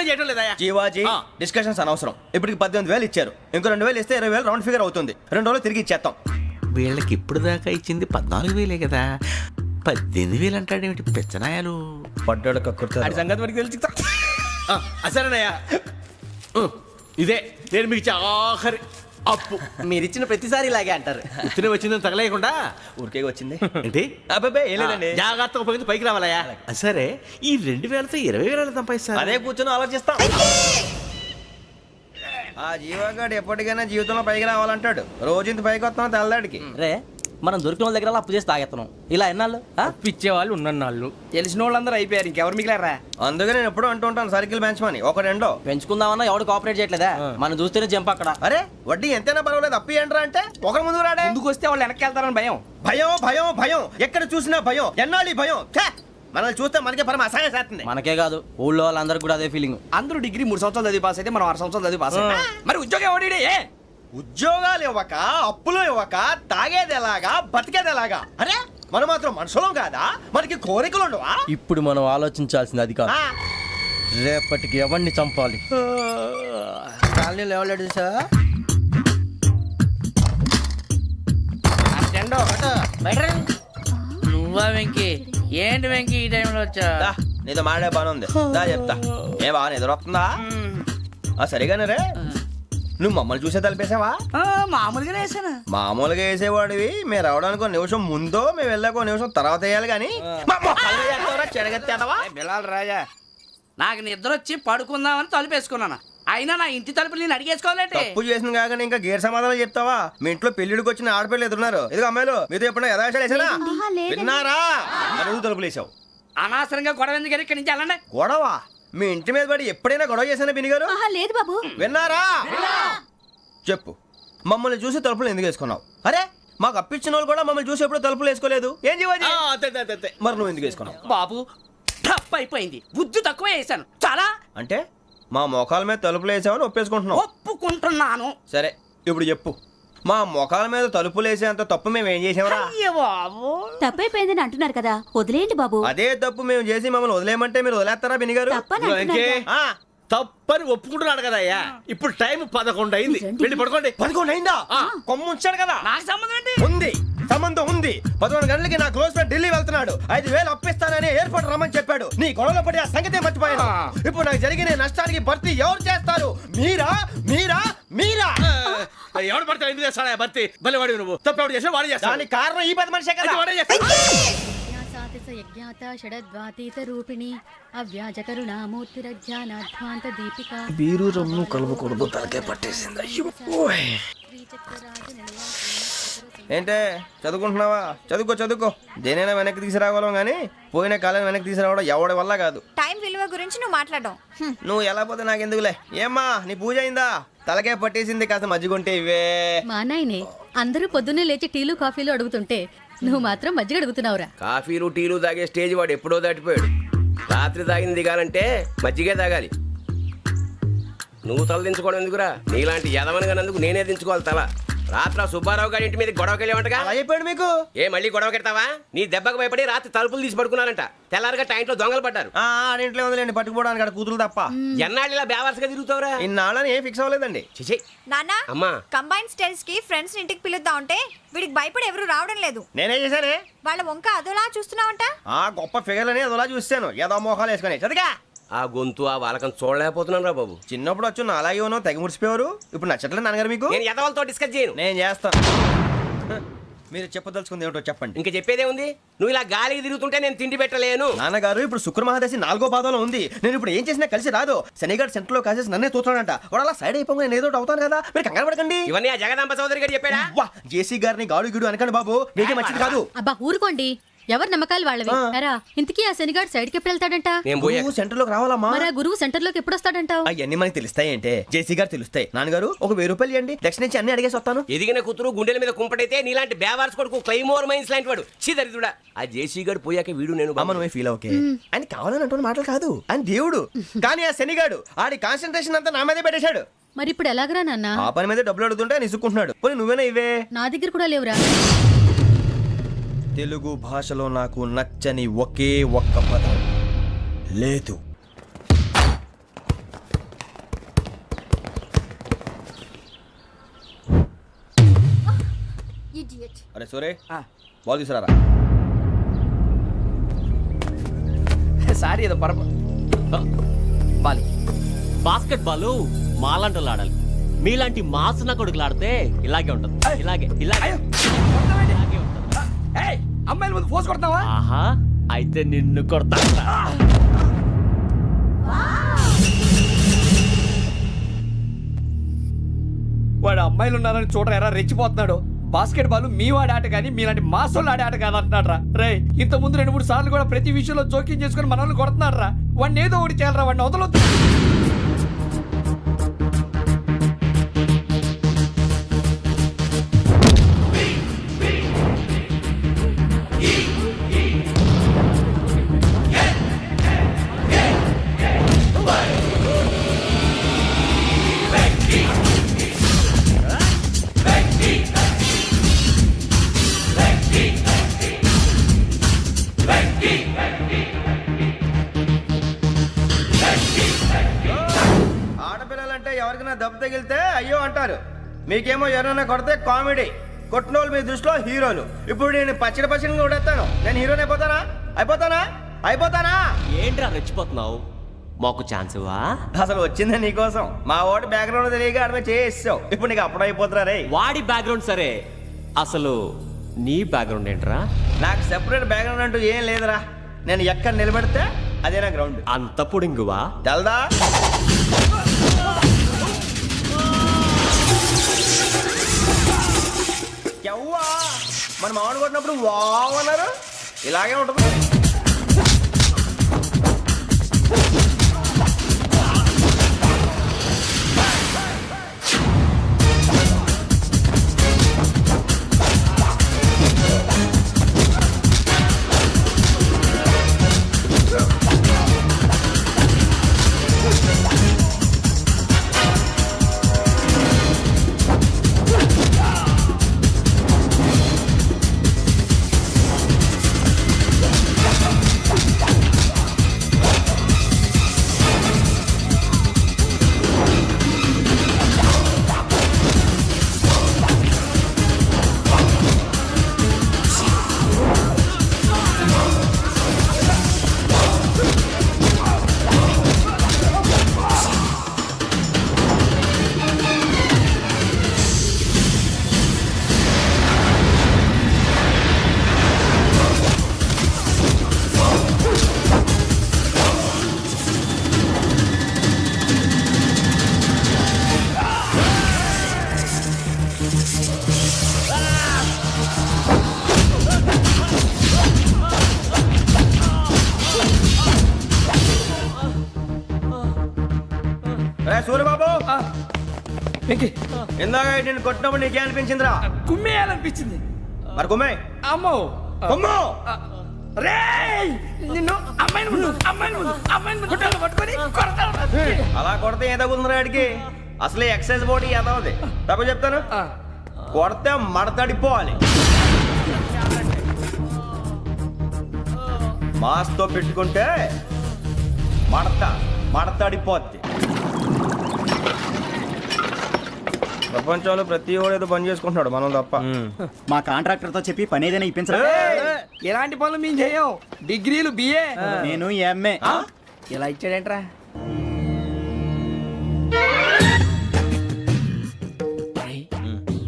అర్థం చేయడం లేదా? జీవాజీ డిస్కషన్స్ అనవసరం. ఇప్పటికి 18,000 ఇచ్చారు. ఇంకో 2,000 ఇస్తే 20,000 రౌండ్ ఫిగర్ అవుతుంది. 2 రోజులు తిరిగి ఇచ్చేస్తాం. వీళ్ళకి ఇప్పుడు దాకా ఇచ్చింది 14,000 కదా, 18,000 అంటాడేమిటి పెచ్చనాయాలు? పడ్డాడు కక్కుర్తాడు. సంగతి వరకు తెలిసి సరేనయ్యా, ఇదే నేను మీకు ఇచ్చే ఆఖరి అప్పు. మీరిచ్చిన ప్రతిసారి ఇలాగే అంటారు. ఇతనే వచ్చిందని తగలేయకుండా ఊరికే వచ్చింది ఏంటి? అబ్బాయి ఏం లేదండి. జాగ్రత్తగా ఉపయోగించి పైకి రావాలయ్యా. సరే, ఈ 2,000తో 20,000 సంపాదిస్తారు. అదే కూర్చొని ఆలోచిస్తాం. ఆ జీవగాడు ఎప్పటికైనా జీవితంలో పైకి రావాలంటాడు. రోజు ఇంత పైకి వస్తాం తెల్లడికి. రే, మనం దొరికిన వాళ్ళ దగ్గర అప్పు చేసి తాగెత్తనం. ఇలా ఎన్నాళ్ళు పిచ్చే వాళ్ళు ఉన్నన్నాళ్ళు తెలిసిన వాళ్ళందరూ అయిపోయారు, ఇంకెవరు మిగిలారా? అందుకే నేను ఎప్పుడు అంటూ ఉంటాను సర్కిల్ పెంచమని. ఒక రెండో పెంచుకుందామన్నా ఎవడు కోఆపరేట్ చేయట్లేదా? మనం చూస్తేనే జంప్ అక్కడ. అరే వడ్డీ ఎంతైనా పర్వాలేదు అప్పు ఏంట్రా అంటే ఒకరి ముందు రాడే. ముందుకు వస్తే వాళ్ళు వెనక్కి వెళ్తారని భయం. భయం భయం భయం, ఎక్కడ చూసినా భయం. ఎన్నాళ్ళు భయం? మనల్ని చూస్తే మనకే పరమ అసహాయం చేస్తుంది. మనకే కాదు, ఊళ్ళో వాళ్ళందరికీ కూడా అదే ఫీలింగ్. అందరూ డిగ్రీ 3 సంవత్సరాలు చదివి పాస్ అయితే మనం 6 సంవత్సరాలు చదివి పాస్ అయ్యాం. మరి ఉద్యోగం ఎవడి? ఉద్యోగాలు ఇవ్వక, అప్పులు ఇవ్వక, తాగేది ఎలాగా, బతికేది ఎలాగా? అరే మనం మాత్రం మనుషులం కాదా? మనకి కోరికలు ఉండవా? ఇప్పుడు మనం ఆలోచించాల్సింది అది కాదు, రేపటికి ఎవరిని చంపాలి. కాలనీలో ఎవరు సార్? నువ్వా వెంకీ? ఏంటి వెంకీ ఈ టైంలో వచ్చా? నీతో మాడే పని ఉంది, దా చెప్తా. ఏ బాగా నిద్రొస్తుందా? సరిగానే రే, నువ్వు మమ్మల్ని చూసే తలిపేసావా? మామూలుగానే వేసాను. మామూలుగా వేసేవాడివి. మేము రావడానికి 1 నిమిషం ముందో, మేము వెళ్ళాక 1 నిమిషం తర్వాత వేయాలి కానీ బిలాల్ రాజా, నాకు నిద్ర వచ్చి పడుకుందామని తలుపేసుకున్నాను. అయినా నా ఇంటి తలుపులు నేను అడిగేసుకోవాలంటే తప్పు చేసిన కాక ఇంకా గేర్ సమాధానం చెప్తావా? మీ ఇంట్లో పెళ్లిడికి వచ్చిన ఆడపిల్లలు ఎదురున్నారు. ఇదిగో అమ్మాయిలు, మీతో ఎప్పుడైనా యథాశాలు వేసానా? విన్నారా? అడుగు తలుపులు వేసావు. అనవసరంగా గొడవ ఎందుకు ఇక్కడి నుంచి వెళ్ళండి. గొడవ? మీ ఇంటి మీద పడి ఎప్పుడైనా గొడవ చేశానా బిని గారు? లేదు బాబు. విన్నారా? చెప్పు, మమ్మల్ని చూసి తలుపులు ఎందుకు వేసుకున్నావు? అరే మాకు అప్పించిన వాళ్ళు కూడా మమ్మల్ని చూసి ఎప్పుడు తలుపులు వేసుకోలేదు. ఏం జీవాజీ? మరి నువ్వు ఎందుకు వేసుకున్నావు? బాబు టప్ అయిపోయింది, బుద్ధి తక్కువ వేసాను చాలా. అంటే మా మోకాల మీద తలుపులు వేసామని ఒప్పేసుకుంటున్నావు? ఒప్పుకుంటున్నాను. సరే ఇప్పుడు చెప్పు, మా మొఖాల మీద తలుపులు వేసేంత తప్పు మేము ఏం చేసామరా? తప్పైపోయిందని అంటున్నారు కదా, వదిలేయండి బాబు. అదే తప్పు మేము చేసి మమ్మల్ని వదిలేయమంటే మీరు వదిలేస్తారా బిని గారు? తప్పని ఒప్పుకుంటున్నాడు కదా అయ్యా. ఇప్పుడు టైం 11 అయింది, వెళ్ళి పడుకోండి. 11 అయిందా? కొమ్ము ఉంచాడు కదా. నాకు సంబంధం ఏంటి? ఉంది, సంబంధం ఉంది. 11 గంటలకి నా క్లోజ్ ఫ్రెండ్ ఢిల్లీ వెళ్తున్నాడు. 5,000 అప్పిస్తానని ఎయిర్పోర్ట్ రమ్మని చెప్పాడు. నీ గొడవలో పడి ఆ సంగతే మర్చిపోయాను. ఇప్పుడు నాకు జరిగిన నష్టానికి భర్తీ ఎవరు చేస్తారు? మీరా మీరా మీరా? ఎవడు పడతావు? ఎందుకు చేస్తాడా భర్తీ? భలే వాడి నువ్వు. తప్పు ఎవడు చేసా వాడే చేస్తా. దానికి కారణం ఈ 10 మనిషే కదా. వాడే చేస్తా. బీరు రమ్ము కలవకూడదు, తలకే పట్టేసింది. ఏంటే చదువుకుంటున్నావా? చదువుకో చదువుకో. దేనైనా వెనక్కి తీసుకురావాలం కానీ పోయిన కాలం వెనక్కి తీసుకురావడం ఎవడి వల్ల కాదు. టైం విలువ గురించి నువ్వు మాట్లాడడం. నువ్వు ఎలా పోతే నాకెందుకులే. ఏమ్మా నీ పూజ అయిందా? తలకే పట్టేసింది, కాస్త మజ్జిగుంటే ఇవే. మా నాయనే అందరూ పొద్దున్నే లేచి టీలు కాఫీలు అడుగుతుంటే నువ్వు మాత్రం మజ్జిగ అడుగుతున్నావురా. కాఫీలు టీలు తాగే స్టేజ్ వాడు ఎప్పుడో దాటిపోయాడు. రాత్రి తాగింది దిగాలంటే మజ్జిగే తాగాలి. నువ్వు తల దించుకోవడం ఎందుకురా? నీలాంటి యదవనగానందుకు నేనే దించుకోవాలి తల. రాత్రి సుబ్బారావు గారి ఇంటి మీద గొడవకి వెళ్ళేవంటగా. అలా చెప్పాడు మీకు? ఏ మళ్ళీ గొడవ కెడతావా? నీ దెబ్బకు భయపడి రాత్రి తలుపులు తీసి పడుకున్నారంట. తెల్లారగా టైంట్లో దొంగలు పడ్డారు. ఆడింట్లో ఉందిలేండి పట్టుకుపోవడానికి, అక్కడ కూతురు తప్ప. ఎన్నాళ్ళు ఇలా బేవర్స్గా తిరుగుతావురా? ఇన్నాళ్ళని ఏం ఫిక్స్ అవ్వలేదండి. చిచి నాన్న, అమ్మా, కంబైన్ స్టైల్స్ కి ఫ్రెండ్స్ ఇంటికి పిలుద్దాం అంటే వీడికి భయపడి ఎవరు రావడం లేదు. నేనేం చేశానే? వాళ్ళ వంక అదోలా చూస్తున్నావంట. గొప్ప ఫిగర్లని అదోలా చూస్తాను. ఏదో మోహాలు వేసుకొని చదిగా. ఆ గొంతు ఆ వాలకం చూడలేకపోతున్నాను రా బాబు. చిన్నప్పుడు వచ్చి నా అలాగే ఉన్నావు, తెగ ముడిచిపోయారు. ఇప్పుడు నచ్చట్లేదు నాన్నగారు మీకు? నేను యదవలతో డిస్కస్ చేయను. నేను చేస్తాను. మీరు చెప్పదలుచుకుంది ఏమిటో చెప్పండి. ఇంకా చెప్పేదే ఉంది. నువ్వు ఇలా గాలికి తిరుగుతుంటే నేను తిండి పెట్టలేను. నాన్నగారు ఇప్పుడు శుక్ర మహాదశి 4వ పాదంలో ఉంది. నేను ఇప్పుడు ఏం చేసినా కలిసి రాదు. శనిగారు సెంటర్ లో కాసేసి నన్నే చూస్తాడంట. వాడు అలా సైడ్ అయిపోయి నేను ఏదో అవుతాను కదా, మీరు కంగారు పడకండి. ఇవన్నీ ఆ జగదాంబ చౌదరి గారు చెప్పాడా? జేసీ గారిని గాడు గిడు అనకండి బాబు, మీకే మంచిది కాదు. అబ్బా ఊరుకోండి, ఎవరి నమ్మకాలు వాళ్ళవి. ఇంతకీ ఆ శనిగాడు సైడ్ కి ఎప్పుడు వెళ్తాడంట? సెంటర్ లోకి రావాలమ్మా. మరి ఆ గురువు సెంటర్ లోకి ఎప్పుడు వస్తాడంటావు? అవన్నీ మనకి తెలుస్తాయి అంటే జేసీ గారు తెలుస్తాయి. నాన్నగారు ఒక 1000 రూపాయలు ఇవ్వండి, దక్షిణ నుంచి అన్ని అడిగేసి వస్తాను. ఎదిగిన కూతురు గుండెల మీద కుంపటైతే నీలాంటి బేవార్స్ కొడుకు క్లైమోర్ మైన్స్ లాంటి వాడు చీదరిదుడా. ఆ జేసీ గారు పోయాక వీడు నేను అమ్మ నువ్వే ఫీల్ ఓకే. ఆయన కావాలని అంటున్న మాటలు కాదు, ఆయన దేవుడు. కానీ ఆ శనిగాడు ఆడి కాన్సన్ట్రేషన్ అంతా నా మీదే పెట్టేశాడు. మరి ఇప్పుడు ఎలాగరా నాన్న? ఆ పని మీద డబ్బులు అడుగుతుంటే ఆయన ఇసుక్కుంటున్నాడు. పోనీ నువ్వేనా ఇవే? నా దగ్గర కూడా లేవురా. తెలుగు భాషలో నాకు నచ్చని ఒకే ఒక్క పదం లేదు. అరే సూరే ఆ. బాల్ తీసుకురారా. సారీ ఏదో బాలి బాస్కెట్ బాల్ మాలాంటి వాళ్ళు ఆడాలి. మీలాంటి మాసిన కొడుకులు ఆడితే ఇలాగే ఉంటది. ఇలాగే ఇలాగే అయ్యో ఇలాగే ఉంటది. ఏయ్, అమ్మాయిల ముందు ఫోర్స్ కొడతావా? ఆహా, అయితే నిన్ను కొడతా. వాడు అమ్మాయిలు ఉన్నారని చూడరా ఎరా రెచ్చిపోతున్నాడు. బాస్కెట్ బాల్ మీ వాడి ఆట కానీ మీలాంటి మాసోళ్ళు ఆడే ఆట కాదు అంటున్నాడు రా. రే ఇంత ముందు 2-3 సార్లు కూడా ప్రతి విషయంలో జోక్యం చేసుకుని మన వాళ్ళు కొడుతున్నాడు రా. వాడిని ఏదో ఒకటి చేయాలరా, వాడిని వదలొద్దు. ఆడపిల్లలంటే ఎవరికైనా దెబ్బ తగిలితే అయ్యో అంటారు, మీకేమో ఎవరైనా కొడితే కామెడీ. కొట్టిన వాళ్ళు మీ దృష్టిలో హీరోలు. ఇప్పుడు నేను పచ్చడి పచ్చడిని కొడేస్తాను, నేను హీరోని అయిపోతానా? అయిపోతానా? ఏంట్రా రెచ్చిపోతున్నావు? మాకు ఛాన్స్ ఇవ్వా? అసలు వచ్చిందే నీకోసం. మా ఓటు బ్యాక్గ్రౌండ్ తెలియక ఆడమే చేసావు. ఇప్పుడు నీకు అప్పుడు అయిపోతున్నా రే. వాడి బ్యాక్గ్రౌండ్ సరే, అసలు నీ బ్యాక్గ్రౌండ్ ఏంట్రా? నాకు సెపరేట్ బ్యాక్గ్రౌండ్ అంటూ ఏం లేదురా. నేను ఎక్కడ నిలబెడితే అదే నా గ్రౌండ్. అంత పొడింగువా? తెల్దా? ఎవ్వా మన మామిడి కొట్టినప్పుడు వావ్ అన్నారు, ఇలాగే ఉంటుంది. సూర్యబాబు, వెంకీ ఇందాక నేను కొట్టినప్పుడు నీకే అనిపించిందిరా? కుమ్మేయాలనిపించింది. మరి కుమ్మే. అమ్మో కుమ్ము. రేయ్, నిన్ను అమ్మాయిని ముందు పట్టుకొని కొడతాను. అలా కొడితే ఏ తగ్గుతుందిరా ఆడికి? అసలు ఎక్సైజ్ బాడీ ఏదవుది తప్ప చెప్తాను. కొడితే మడతడిపోవాలి. మాస్తో పెట్టుకుంటే మడతడిపోద్ది. ప్రపంచంలో ప్రతి వాడు ఏదో పని చేసుకుంటున్నాడు, మనం తప్ప. మా కాంట్రాక్టర్ తో చెప్పి పని ఏదైనా ఇప్పించరా? ఎలాంటి పనులు మేము చేయం. డిగ్రీలు బిఏ, నేను ఎంఏ. ఇలా ఇచ్చాడేంట్రా?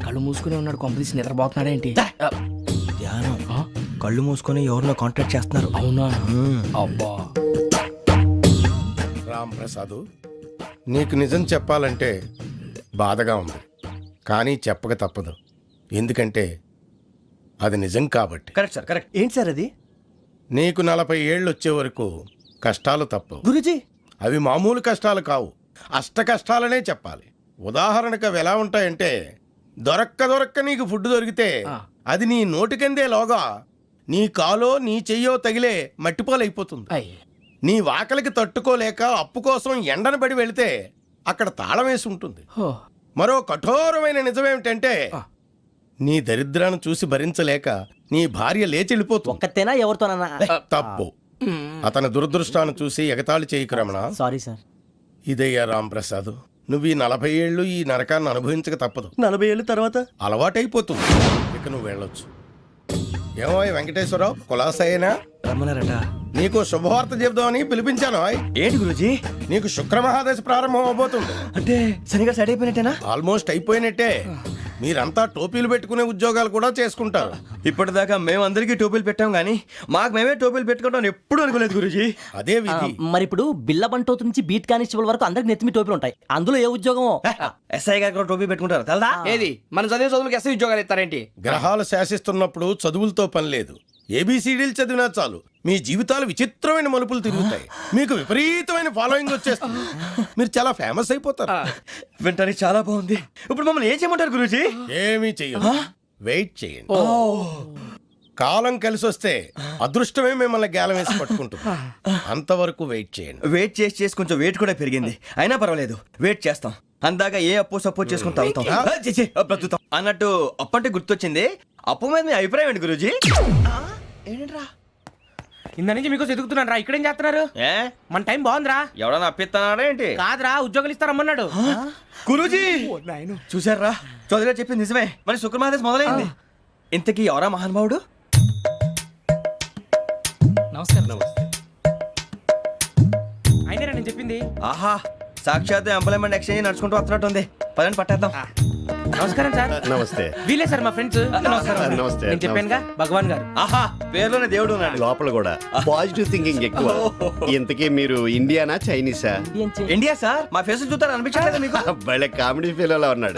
కళ్ళు మూసుకుని ఉన్నాడు, కొంపదీసి నిద్రపోతున్నాడేంటి? ధ్యానం. కళ్ళు మూసుకొని ఎవరినో కాంటాక్ట్ చేస్తున్నారు. అవునా? అబ్బా. రామ్ ప్రసాద్, నీకు నిజం చెప్పాలంటే బాధగా ఉంది, కానీ చెప్పక తప్పదు. ఎందుకంటే అది నిజం కాబట్టి. Correct sir, correct. ఏంటి సార్ అది? నీకు 40 ఏళ్ళు వచ్చే వరకు కష్టాలు తప్పవు. గురుజీ, అవి మామూలు కష్టాలు కావు, అష్ట కష్టాలనే చెప్పాలి. ఉదాహరణకు అవి ఎలా ఉంటాయంటే, దొరక్క నీకు ఫుడ్ దొరికితే అది నీ నోటికందే లోగా నీ కాలో నీ చెయ్యో తగిలే మట్టిపాలైపోతుంది. నీ వాకలికి తట్టుకోలేక అప్పు కోసం ఎండను పడి వెళితే అక్కడ తాళం వేసి ఉంటుంది. మరో కఠోరమైన నిజమేమిటంటే, నీ దరిద్రాన్ని చూసి భరించలేక నీ భార్య లేచి వెళ్ళిపోతుంది. ఒక్కతేనా ఎవరితోనన్నా? తప్పు. అతని దురదృష్టాన్ని చూసి ఎగతాళి చేయకు రమణ. Sorry sir. ఇదయ్యా రాంప్రసాద్, నువ్వు ఈ 40 ఏళ్ళు ఈ నరకాన్ని అనుభవించక తప్పదు. 40 ఏళ్ళ తర్వాత అలవాటైపోతుంది. ఇక ఇక నువ్వు వెళ్ళొచ్చు. ఏమో ఈ వెంకటేశ్వరరావు కులాసైనా రమ్మన్నారట. నీకు శుభవార్త చెబుదామని పిలిపించాను. ఏంటి గురూజీ? నీకు శుక్రమహాదశ ప్రారంభం అవబోతుంది. అంటే సరిగా సెట్ అయిపోయినట్టేనా? ఆల్మోస్ట్ అయిపోయినట్టే. మీరంతా టోపీలు పెట్టుకునే ఉద్యోగాలు కూడా చేసుకుంటారు. ఇప్పటిదాకా మేమందరికీ టోపీలు పెట్టాం కానీ మాకు మేమే టోపీలు పెట్టుకుంటాం ఎప్పుడు అనుకోలేదు గురూజీ. అదే విధి. మరి ఇప్పుడు బిల్ల బంటోతు నుంచి బీట్ కానిస్టేబుల్ వరకు అందరికి నెత్తిమి టోపీలు ఉంటాయి. అందులో ఏ ఉద్యోగం? ఎస్ఐ గారు కూడా టోపీ పెట్టుకుంటారు తెలదా? ఏది మన చదివే చదువులకు ఎస్ఐ ఉద్యోగాలు ఇస్తారేంటి? గ్రహాలు శాసిస్తున్నప్పుడు చదువులతో పని లేదు. ఏబిసిడీలు చదివినా చాలు మీ జీవితాలు విచిత్రమైన మలుపులు తిరుగుతాయి. మీకు విపరీతమైన ఫాలోయింగ్ వచ్చేస్తుంది. మీరు చాలా ఫేమస్ అయిపోతారు. వింటానికి చాలా బాగుంది. ఇప్పుడు మమ్మల్ని ఏం చేయమంటారు గురూజీ? ఏమీ చెయ్యదు. వెయిట్ చేయండి. కాలం కలిసి వస్తే అదృష్టమే మిమ్మల్ని గేలం వేసి పట్టుకుంటుంది. అంతవరకు వెయిట్ చేయండి. వెయిట్ చేసి చేసి కొంచెం వెయిట్ కూడా పెరిగింది. అయినా పర్వాలేదు, వెయిట్ చేస్తాం. అందాక ఏ అప్పు సపోర్ట్ చేసుకుని తాగుతాం. బ్రతుకుతాం అన్నట్టు అప్పు అంటే గుర్తొచ్చింది. అప్పు మీద మీ అభిప్రాయం ఏంటి గురూజీ? ఏంటరా ఇంత నుంచి మీకు ఎదుగుతున్నాను రా. ఇక్కడేం చేస్తున్నారు? ఏ మన టైం బాగుందిరా. ఎవడన్నా అప్పిస్తున్నాడా ఏంటి? కాదురా, ఉద్యోగాలు ఇస్తారమ్మన్నాడు. గురూజీ చూసారా, చౌదరిగా చెప్పింది నిజమే. మరి శుక్రమాదేశ్ మొదలైంది. ఇంతకీ ఎవరా మహానుభావుడు? నమస్కారం. అయినా నేను చెప్పింది. ఆహా, సాక్షాత్ ఎంప్లాయ్మెంట్ ఎక్స్చేంజ్ నడుచుకుంటూ వస్తున్నట్టు ఉంది. పదండి పట్టేద్దాం. నమస్కారం సార్. నమస్తే. వీలే సార్ మా ఫ్రెండ్స్. నమస్తే. నేను చెప్పానుగా భగవాన్ గారు. ఆహా, పేరులోనే దేవుడు ఉన్నాడు. లోపల కూడా పాజిటివ్ థింకింగ్ ఎక్కువ. ఇంతకీ మీరు ఇండియానా చైనీసా? India sir. మా ఫేస్ చూస్తారు అనిపించలేదు మీకు? భలే కామెడీ ఫీల్ ఉన్నాడు.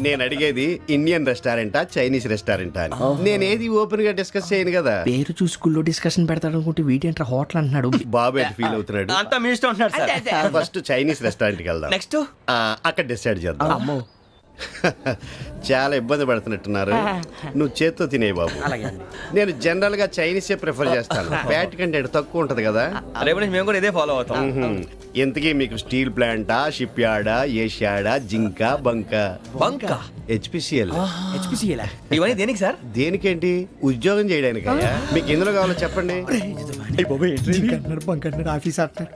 నేను అడిగేది ఇండియన్ రెస్టారెంటా చైనీస్ రెస్టారెంటా అని. నేనేది ఓపెన్ గా డిస్కస్ చేయను కదా. పేరు చూసి స్కూల్లో డిస్కషన్ పెడతాడు అనుకుంటే వీటేంట్రా హోటల్ అంటున్నాడు. బాబు ఎట్ ఫీల్ అవుతున్నాడు. అంతా మీ ఇష్టం ఉంటున్నాడు సార్. ఫస్ట్ చైనీస్ రెస్టారెంట్ కి వెళ్దాం. నెక్స్ట్ అక్కడ డిసైడ్ చేద్దాం. చాలా ఇబ్బంది పడుతున్నట్టున్నారు. నువ్వు చేత్తో తినే బాబు. నేను జనరల్ గా చైనీసే ప్రిఫర్ చేస్తాను. ఫ్యాట్ కంటెంట్ తక్కువ ఉంటది కదా. రేపు నుంచి మేము కూడా ఇదే ఫాలో అవుతాం. ఇంతకీ మీకు స్టీల్ ప్లాంటా, షిప్ యార్డా, ఏషియాడా, జింక, బంకా? బంక, హెచ్పిసిఎల్. ఇవన్నీ దేనికి సార్? దేనికేంటి? ఉద్యోగం చేయడానికి. మీకు ఎందులో కావాలో చెప్పండి.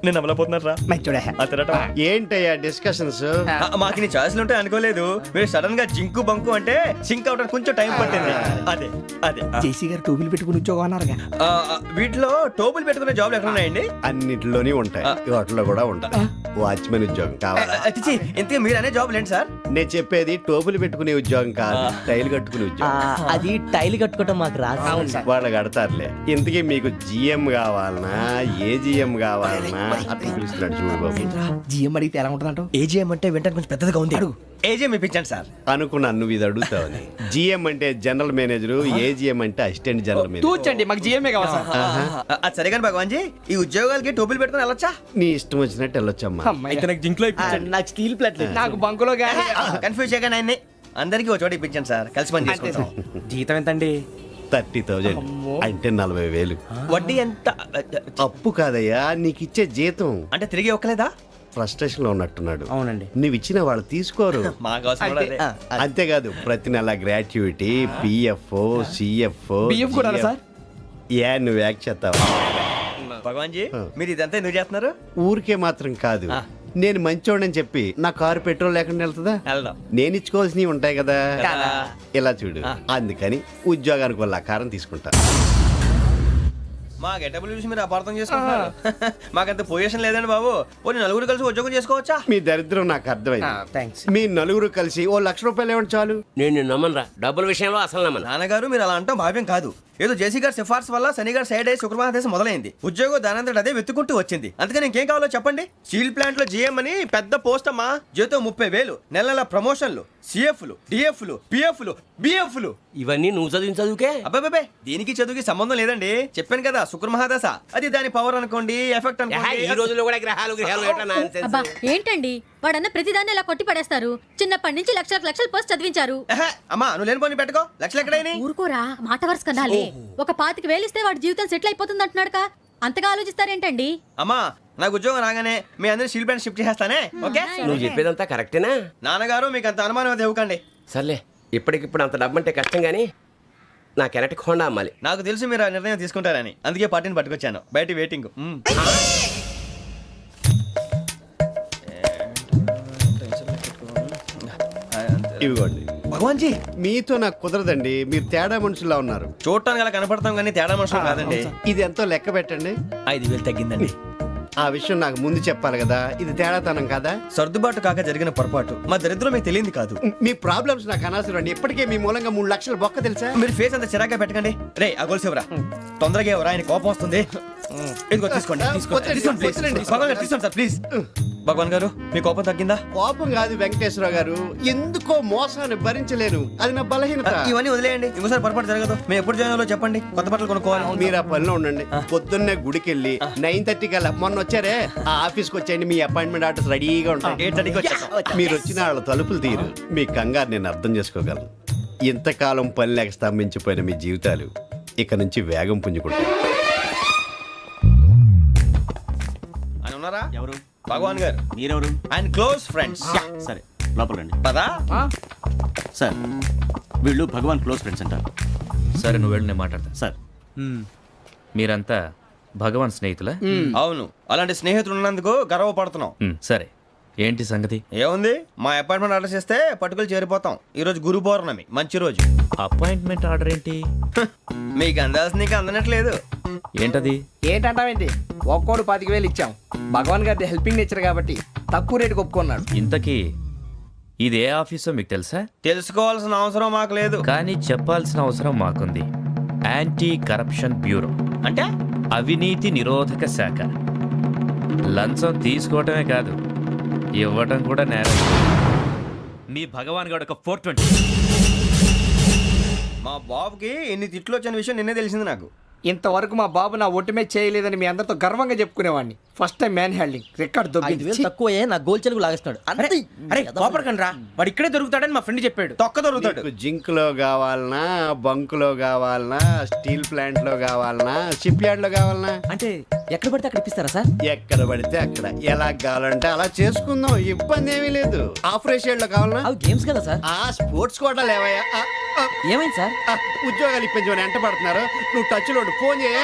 నేను అమలపోతున్నారా? ఏంటయ్యా డిస్కషన్స్? మాకు నీ ఛాయిస్లు ఉంటాయి అనుకోలేదు. మీరు సడన్ గా జింకు బంకు అంటే సింక్ అవడానికి కొంచెం టైం పట్టింది. అదే అదే జేసీ గారు టోపీలు పెట్టుకుని ఉద్యోగం అన్నారుగా. వీటిలో టోపులు పెట్టుకునే జాబ్లు ఎక్కడ ఉన్నాయండి? అన్నిటిలోనే ఉంటాయి, వాటిలో కూడా ఉంటాయి. వాచ్మెన్ ఉద్యోగం కావాలా? ఇంతకీ మీరు అనే జాబ్ ఏంటి సార్? నేను చెప్పేది టోపులు పెట్టుకునే ఉద్యోగం కాదు, టైల్ కట్టుకునే ఉద్యోగం. అది టైల్ కట్టుకోవటం మాకు రాదు. వాళ్ళు కడతారులే. ఇంతకీ మీకు జిఎం కావాలనా, ఏజిఎం కావాలనా? అట్లా పిలుస్తున్నాడు చూడు బాబు. జిఎం అడిగితే ఎలా ఉంటుందంట? ఏజీఎం అంటే వింటానికి కొంచెం పెద్దదిగా ఉంది. అడుగు. ఏజీఎం ఇప్పించండి సార్. అనుకున్నాను నువ్వు ఇది అడుగుతావని. జిఎం అంటే జనరల్ మేనేజర్, ఏజిఎం అంటే అసిస్టెంట్ జనరల్ మేనేజర్. తూచండి, మాకు జిఎంఏ కావాలి సార్. అది సరే కానీ భగవాన్ జీ, ఈ ఉద్యోగాలకి టోపులు పెట్టుకుని వెళ్ళొచ్చా? నీ ఇష్టం వచ్చినట్టు వెళ్ళొచ్చమ్మా. అయితే నాకు జింక్లో నాకు స్టీల్ ప్లేట్ నాకు బంకులో కానీ. కన్ఫ్యూజ్ చేయగానే ఆయన్ని అందరికీ ఒక చోట ఇప్పించండి సార్. కలిసి పని చేసుకుంటాం. జీతం ఎంతండి? 30,000 అంటే 40,000. వడ్డీ ఎంత? అప్పు కాదయ్యా, నీకు ఇచ్చే జీతం. అంటే తిరిగి ఒక్కలేదా? ఫ్రస్ట్రేషన్ లో ఉన్నట్టున్నాడు. అవునండి. నువ్వు ఇచ్చిన వాళ్ళు తీసుకోరు. మాకు అవసరం కూడా అదే. అంతేకాదు ప్రతి నెల గ్రాట్యుటీ, పిఎఫ్, సిఎఫ్. బియ్యం కూడా సార్? ఏ నువ్వు యాక్ట్ చేస్తావా? భగవాన్ జీ, మీరు ఇదంతా ఎందుకు చేస్తున్నారు? ఊరికే మాత్రం కాదు, నేను మంచోడని చెప్పి నా కారు పెట్రోల్ లేకుండా వెళ్తుందా? వెళ్దాం. నేను ఇచ్చుకోవాల్సినవి ఉంటాయి కదా. కదా. ఇలా చూడు, అందుకని ఉద్యోగానికి వాళ్ళ ఆకారం తీసుకుంటా. మా గెటబుల్ చూసి మీరు అపార్థం చేసుకుంటున్నారు. మాకంత పొజిషన్ లేదండి బాబు. ఓ నలుగురు కలిసి ఉద్యోగం చేసుకోవచ్చా? మీ దరిద్రం నాకు అర్థమైంది. థ్యాంక్స్. మీ నలుగురు కలిసి ఓ ₹1,00,000 ఇవ్వండి చాలు. నేను నమ్మనరా, డబ్బుల విషయంలో అసలు నమ్మను. నాన్నగారు మీరు అలా అంటాం భావ్యం కాదు. ఏదో జేసీ గారి సిఫార్సు వల్ల శని గారు సైడ్ అయ్యి శుక్రమహాదేశం మొదలైంది. ఉద్యోగం దానంతటి అదే వెతుకుంటూ వచ్చింది. అందుకని ఇంకేం కావాలో చెప్పండి. స్టీల్ ప్లాంట్ లో జిఎం అని పెద్ద పోస్ట్ అమ్మా. జీతం 30,000, నెల నెల ప్రమోషన్లు, సిఎఫ్లు, డిఎఫ్లు, పిఎఫ్లు, బిఎఫ్లు. ఇవన్నీ నువ్వు చదివిన చదువుకే. అబ్బాబే, దీనికి చదువుకి సంబంధం లేదండి. చెప్పాను కదా, శుక్రమహాదశ. అది దాని పవర్ అనుకోండి, ఎఫెక్ట్ ఈ అనుకోండి. రోజుల్లో కూడా గ్రహాలు ఎట్లా nonsense? అబ్బా ఏంటండి వాడన్న ప్రతిదాన్ని ఇలా కొట్టి పడేస్తారు. చిన్నప్పటి నుంచి లక్షల పోస్ట్ చదివించారు. అమ్మా నువ్వు లేని పోనీ పెట్టుకో. లక్షలు ఎక్కడైనా ఊరుకోరా, మాట వరుస కదాలే. ఒక 25,000 ఇస్తే వాడి జీవితం సెటిల్ అయిపోతుంది అంటున్నాడుగా. అంతగా ఆలోచిస్తారేంటండి? అమ్మా నాకు ఉద్యోగం రాగానే మీ అందరూ స్టీల్ ప్లాంట్ షిఫ్ట్ చేస్తానే. ఓకే? నువ్వు చెప్పేదంతా కరెక్టేనా? నాన్నగారు మీకు అంత అనుమానం అది ఇవ్వకండి. సర్లే, ఇప్పటికిప్పుడు అంత డబ్బు అంటే కష్టం కానీ నా కెనటిక్ హోండా అమ్మాలి. నాకు తెలుసు మీరు ఆ నిర్ణయం తీసుకుంటారని, అందుకే పార్టీని పట్టుకొచ్చాను. బయట వెయిటింగ్. ఇవ్వండి. భగవాన్ జీ మీతో నాకు కుదరదండి, మీరు తేడా మనుషుల్లా ఉన్నారు. చూడటానికి అలా కనపడతాం కానీ తేడా మనుషులు కాదండి. ఇది ఎంతో లెక్క పెట్టండి. 5,000 తగ్గిందండి. ఆ విషయం నాకు ముందు చెప్పాలి కదా, ఇది తేడాతనం కదా. సర్దుబాటు కాక జరిగిన పొరపాటు, మా దరిద్రం మీకు తెలియంది కాదు. మీ ప్రాబ్లమ్స్ నాకు అనవసరం అండి. ఇప్పటికే మీ మూలంగా 3 లక్షలు బొక్క తెలుసా. మీరు ఫేస్ అంత చిరాగ్గా పెట్టకండి. రే ఆ గొలుసు ఎవరా, తొందరగా ఎవరా, ఆయన కోపం వస్తుంది. ఇదిగో తీసుకోండి, తీసుకోండి ప్లీజ్. భగవాన్ గారు తీసుకోండి సార్ ప్లీజ్. భగవాన్ గారు మీ కోపం తగ్గిందా? కోపం కాదు వెంకటేశ్వరరావు గారు, ఎందుకో మోసాన్ని భరించలేను, అది నా బలహీనత. ఇవన్నీ వదిలేయండి, ఇంకోసారి పొరపాటు జరగదు. మేము ఎప్పుడు జాయిన్ అవ్వాలో చెప్పండి, కొత్త బట్టలు కొనుక్కోవాలి. మీరు ఆ పనిలో ఉండండి. పొద్దున్నే గుడికి వెళ్ళి 9:30 కల్లా, మొన్న వచ్చారే ఆ ఆఫీస్కి వచ్చేయండి, మీ అపాయింట్మెంట్ ఆర్డర్స్ రెడీగా ఉంటాయి. 8:30కి వచ్చేస్తాం. మీరు వచ్చిన వాళ్ళ తలుపులు తీరు. మీ కంగారు నేను అర్థం చేసుకోగలను. ఇంతకాలం పని లేక స్తంభించిపోయిన మీ జీవితాలు ఇక నుంచి వేగం పుంజుకుంటాయి. ఆయన ఉన్నారా? ఎవరు? భగవాన్ గారు. మీరెవరు? ఆయన క్లోజ్ ఫ్రెండ్స్. సరే లోపల రండి. పదా సార్ వీళ్ళు భగవాన్ క్లోజ్ ఫ్రెండ్స్ అంటారు. సరే నువ్వు వెళ్ళి నేను మాట్లాడతా. సార్ మీరంతా భగవాన్ స్నేహితులా? అవును, అలాంటి స్నేహితులు ఉన్నందుకు గర్వపడుతున్నాం. సరే ఏంటి సంగతి? ఏముంది, మా అపాయింట్మెంట్ ఆర్డర్ చేస్తే పట్టుకులు చేరిపోతాం. ఈ రోజు గురు పౌర్ణమి, మంచి రోజు. అపాయింట్మెంట్ ఆర్డర్ ఏంటి? మీకు అందాల్సిన నీకు అందనట్లేదు. ఏంటది? ఏంటంటావేంటి? ఒక్కోడు 25,000 ఇచ్చాం. భగవాన్ గారి హెల్పింగ్ నేచర్ కాబట్టి తక్కువ రేటుకి ఒప్పుకున్నాడు. ఇంతకీ ఇది ఏ ఆఫీసో మీకు తెలుసా? తెలుసుకోవాల్సిన అవసరం మాకు లేదు, కానీ చెప్పాల్సిన అవసరం మాకుంది. యాంటీ కరప్షన్ బ్యూరో అంటే అవినీతి నిరోధక శాఖ. లంచం తీసుకోవటమే కాదు, ఇవ్వటం కూడా నేరం. మీ భగవాన్ గారు ఒక 420. మా బాబుకి ఎన్ని తిట్లు వచ్చిన విషయం నిన్నే తెలిసింది నాకు. ఇంతవరకు మా బాబు నా ఒట్టుమే చేయలేదని మీ అందరితో గర్వంగా చెప్పుకునేవాడిని. First time man handing record 5,000 తక్కువే నా గోల్ చెలుగు లాగేస్తున్నాడు. అరే కోపడకండి రా, వాడు ఇక్కడే దొరుకుతాడని మా ఫ్రెండ్ చెప్పాడు. తొక్క దొరుకుతాడు. మీకు జింక్ లో కావాలనా, బంక్ లో కావాలనా, స్టీల్ ప్లాంట్ లో కావాలనా, షిప్ యార్డ్ లో కావాలనా? అంటే ఎక్కడ పడితే అక్కడ ఇప్పిస్తారా సార్? ఎక్కడ పడితే అక్కడ, ఎలా కావాలంటే అలా చేసుకుందాం, ఇబ్బంది ఏమీ లేదు. ఆపరేషన్ లో కావాలనా? అవి గేమ్స్ కదా సార్. ఆ స్పోర్ట్స్ కోటా లేవయ్యా. ఏమైంది సార్? ఉద్యోగాలు ఇప్పించమని ఎంట పడుతున్నారు. నువ్వు టచ్ లో ఫోన్ చేయ.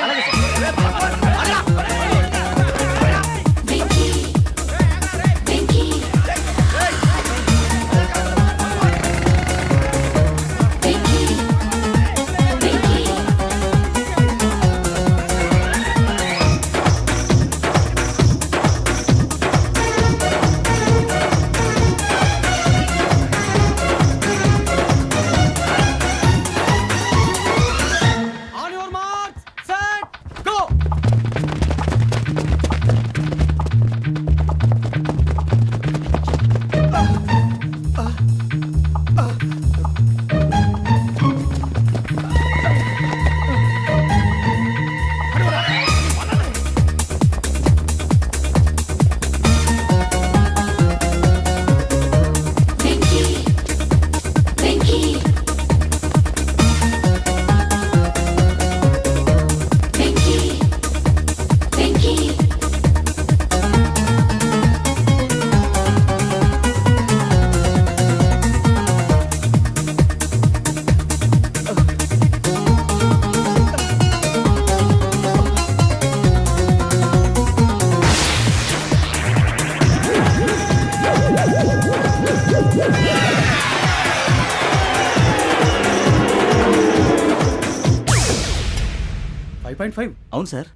అవును సార్.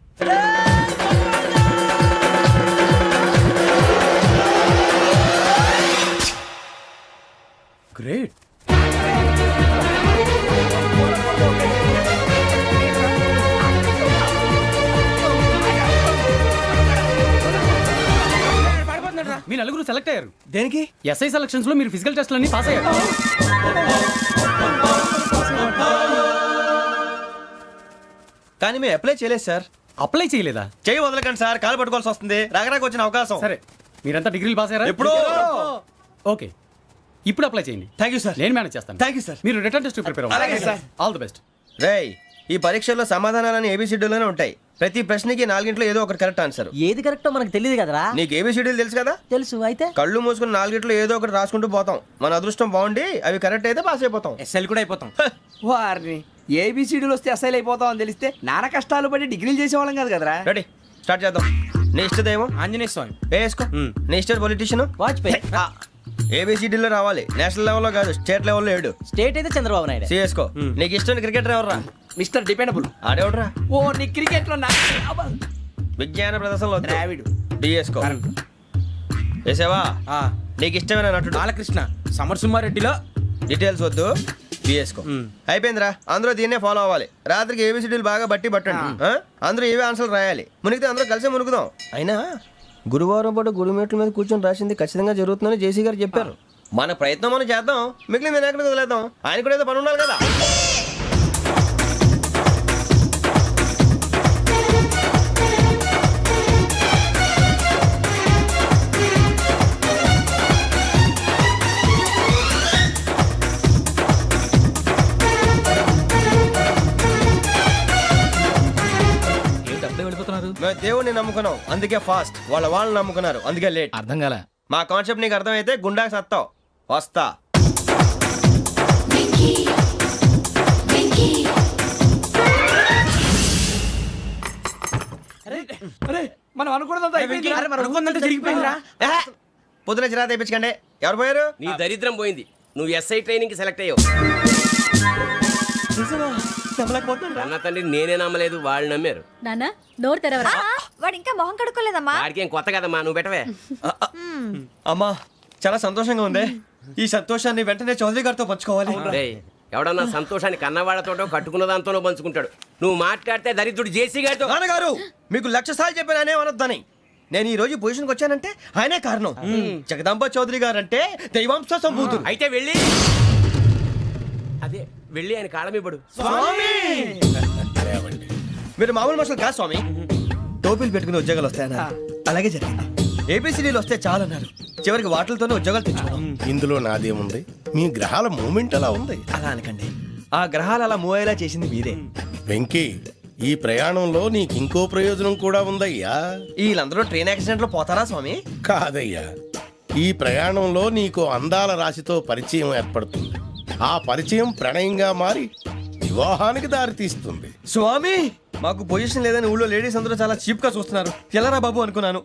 గ్రేట్. మీ నలుగురు సెలెక్ట్ అయ్యారు. దేనికి? ఎస్ఐ సెలక్షన్స్ లో మీరు ఫిజికల్ టెస్ట్ అన్ని పాస్ అయ్యారు. కానీ మేము అప్లై చేయలేదు సార్. అప్లై చేయలేదా? చేయి వదలకండి సార్, కాలు పట్టుకోవాల్సి వస్తుంది. రాగరాకు వచ్చిన అవకాశం. సరే మీరంతా డిగ్రీలు పాస్ అయ్యారా? ఎప్పుడో. ఓకే ఇప్పుడు అప్లై చేయండి. Thank you sir. నేను మేనేజ్ చేస్తాను. Thank you sir. మీరు రిటర్న్ టెస్ట్ ప్రిపేర్ అవ్వండి. అలాగే సార్. All the best. రేయ్, ఈ పరీక్షల్లో సమాధానాలని ఏబిసిడ్యూల్లోనే ఉంటాయి. ప్రతి ప్రశ్నకి 4 ఏదో ఒకటి కరెక్ట్ ఆన్సర్. ఏది కరెక్టో మనకు తెలియదు కదరా. నీకు ఏబిసిడ్యూల్ తెలుసు కదా? తెలుసు. అయితే కళ్ళు మూసుకుని 4 ఏదో ఒకటి రాసుకుంటూ పోతాం. మన అదృష్టం బాగుండి అవి కరెక్ట్ అయితే పాస్ అయిపోతాం. ఎస్ఎల్ కూడా అయిపోతాం. వారిని ఏబిసిడీలు వస్తే అసైల్ అయిపోతాం అని తెలిస్తే నాన్న కష్టాలు పడి డిగ్రీలు చేసేవాళ్ళం కాదు కదరా. రెడీ, స్టార్ట్ చేద్దాం. నీ ఇష్టదేమో ఆంజనేయ స్వామి. వేసుకో. నీ ఇష్ట పొలిటీషియన్ వాజ్పేయి. ఏబిసిడీలో రావాలి, నేషనల్ లెవెల్లో కాదు, స్టేట్ లెవెల్లో 7. స్టేట్ అయితే చంద్రబాబు నాయుడు. సిఎస్కో. నీకు ఇష్టం క్రికెటర్ ఎవర్రా? Mister dependable. ఆడేవడరా? ఓ నీ క్రికెట్ లో విజ్ఞాన ప్రదర్శనలో ద్రావిడు. డిఎస్కో. వేసావా? నీకు ఇష్టమైన నటుడు? బాలకృష్ణ. సమర్సుమారెడ్డిలో డీటెయిల్స్ వద్దు, బిఎస్కో. అయిపోయిందిరా, అందరూ దీన్నే ఫాలో అవ్వాలి. రాత్రికి ఏబిసిడీలు బాగా బట్టి పట్టండి. అందరూ ఏవే ఆన్సర్లు రాయాలి. మునిగితే అందరూ కలిసి మునుగుదాం. అయినా గురువారం పాటు గురుమేట్ల మీద కూర్చొని రాసింది ఖచ్చితంగా జరుగుతుందని జేసీ గారు చెప్పారు. మన ప్రయత్నం మనం చేద్దాం, మిగిలింది నేను ఎక్కడికి వదిలేద్దాం. ఆయన కూడా ఏదో పని ఉండాలి కదా. మేము దేవుడిని నమ్ముకున్నాం, అందుకే ఫాస్ట్. వాళ్ళని నమ్ముకున్నారు, అందుకే లేట్. అర్థం కాల. మా కాన్సెప్ట్ నీకు అర్థమైతే గుండాకి సత్తావు. వస్తా. అరే మనం అనుకున్నదంతా అయిపోయింది. జరిగిపోయిందిరా. పొద్దున చిరా తెప్పించకండి. ఎవరు పోయారు? నీ దరిద్రం పోయింది. నువ్వు ఎస్ఐ ట్రైనింగ్ కి సెలెక్ట్ అయ్యావు. అన్న తండ్రి నేనే నమ్మలేదు, వాళ్ళు నమ్మారు. నాన్న నోరు తెరవరా. వాడు ఇంకా మొహం కడుక్కోలేదమ్మా. వాడికి ఏం కొత్త కదమ్మా, నువ్వు పెట్టవే. అమ్మా చాలా సంతోషంగా ఉంది. ఈ సంతోషాన్ని వెంటనే చౌదరి గారితో పంచుకోవాలి. రేయ్, ఎవడన్నా సంతోషాన్ని కన్నవాళ్లతోటో కట్టుకున్న దాంతోనో పంచుకుంటాడు. నువ్వు మాట్లాడితే దరిద్రుడు జేసీ గారితో. నాన్నగారు మీకు 1,00,000 సార్లు చెప్పాను ఆయనే అనొద్దని. నేను ఈ రోజు పొజిషన్కి వచ్చానంటే ఆయనే కారణం. జగదాంబ చౌదరి గారు అంటే దైవాంశ సంభూతుడు. అయితే వెళ్ళి అదే వెళ్ళి ఆయన కాళ్ళమివ్వడు. మీరు మామూలు మనుషులు కాదు స్వామి. టోపీలు పెట్టుకుని ఉద్యోగాలు వస్తాయన్నారు, అలాగే జరిగింది. ఏబిసిడీలు వస్తే చాలన్నారు, చివరికి వాటిలతోనే ఉద్యోగాలు తెచ్చుకున్నాం. ఇందులో నాదేముంది? మీ గ్రహాల మూమెంట్ అలా ఉంది. అలా అనకండి, ఆ గ్రహాలు అలా మూవ్ అయ్యేలా చేసింది మీరే. వెంకీ, ఈ ప్రయాణంలో నీకు ఇంకో ప్రయోజనం కూడా ఉందయ్యా. వీళ్ళందరూ ట్రైన్ యాక్సిడెంట్ లో పోతారా స్వామి? కాదయ్యా, ఈ ప్రయాణంలో నీకు అందాల రాశితో పరిచయం ఏర్పడుతుంది. ఆ పరిచయం ప్రణయంగా మారి వివాహానికి దారితీస్తుంది. స్వామి మాకు పొజిషన్ లేదని ఊళ్ళో లేడీస్ అందరూ చాలా చీప్ గా చూస్తున్నారు. ఎలారా బాబు అనుకున్నాను.